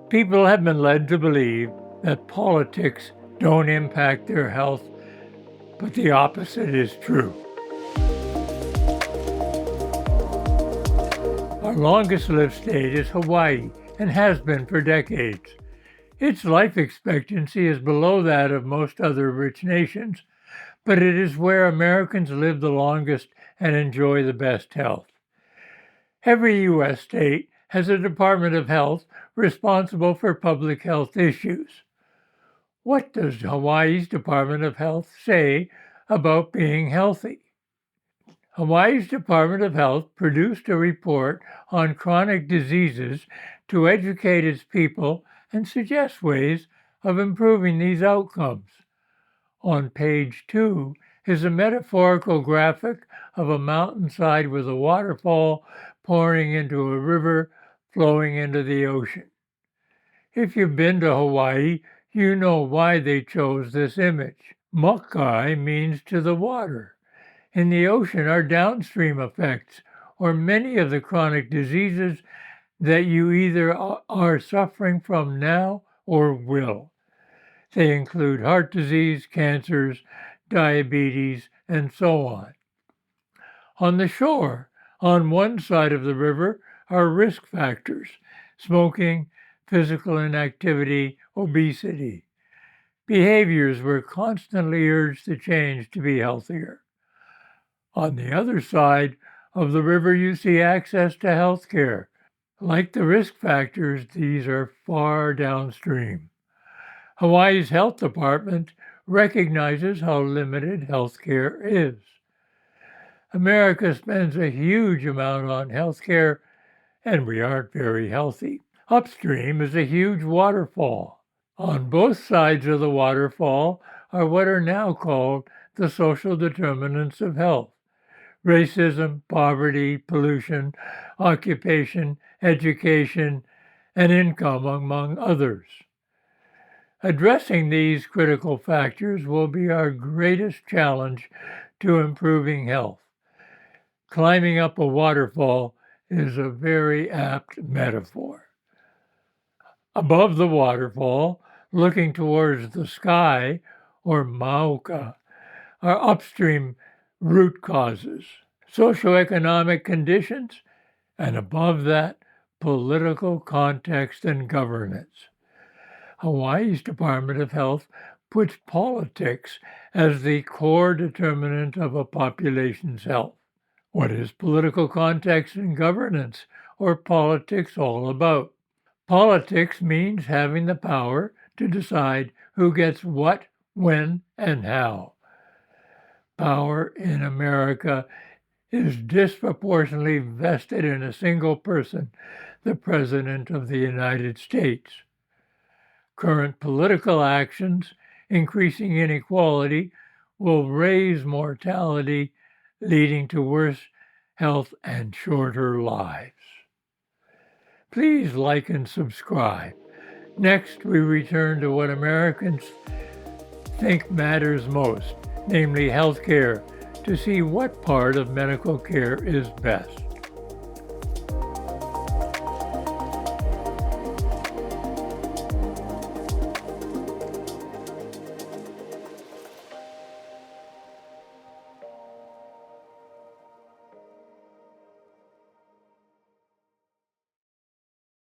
People have been led to believe that politics don't impact their health, but the opposite is true. Our longest lived state is Hawaii and has been for decades. Its life expectancy is below that of most other rich nations, but it is where Americans live the longest and enjoy the best health. Every U.S. state has a Department of Health responsible for public health issues. What does Hawaii's Department of Health say about being healthy? Hawaii's Department of Health produced a report on chronic diseases to educate its people and suggest ways of improving these outcomes. On page 2 is a metaphorical graphic of a mountainside with a waterfall pouring into a river flowing into the ocean. If you've been to Hawaii, you know why they chose this image. MAKAI means to the water. In the ocean are downstream effects, or many of the chronic diseases that you either are suffering from now or will. They include heart disease, cancers, diabetes, and so on. On the shore, on one side of the river, are risk factors: smoking, physical inactivity, obesity. Behaviors we're constantly urged to change to be healthier. On the other side of the river, you see access to health care. Like the risk factors, these are far downstream. Hawaii's health department recognizes how limited health care is. America spends a huge amount on health care, and we aren't very healthy. Upstream is a huge waterfall. On both sides of the waterfall are what are now called the social determinants of health: racism, poverty, pollution, occupation, education, and income, among others. Addressing these critical factors will be our greatest challenge to improving health. Climbing up a waterfall is a very apt metaphor. Above the waterfall, looking towards the sky, or mauka, are upstream root causes, socioeconomic conditions, and above that, political context and governance. Hawaii's Department of Health puts politics as the core determinant of a population's health. What is political context and governance, or politics, all about? Politics means having the power to decide who gets what, when, and how. Power in America is disproportionately vested in a single person, the President of the United States. Current political actions, increasing inequality, will raise mortality, leading to worse health and shorter lives. Please like and subscribe. Next, we return to what Americans think matters most, namely health care, to see what part of medical care is best.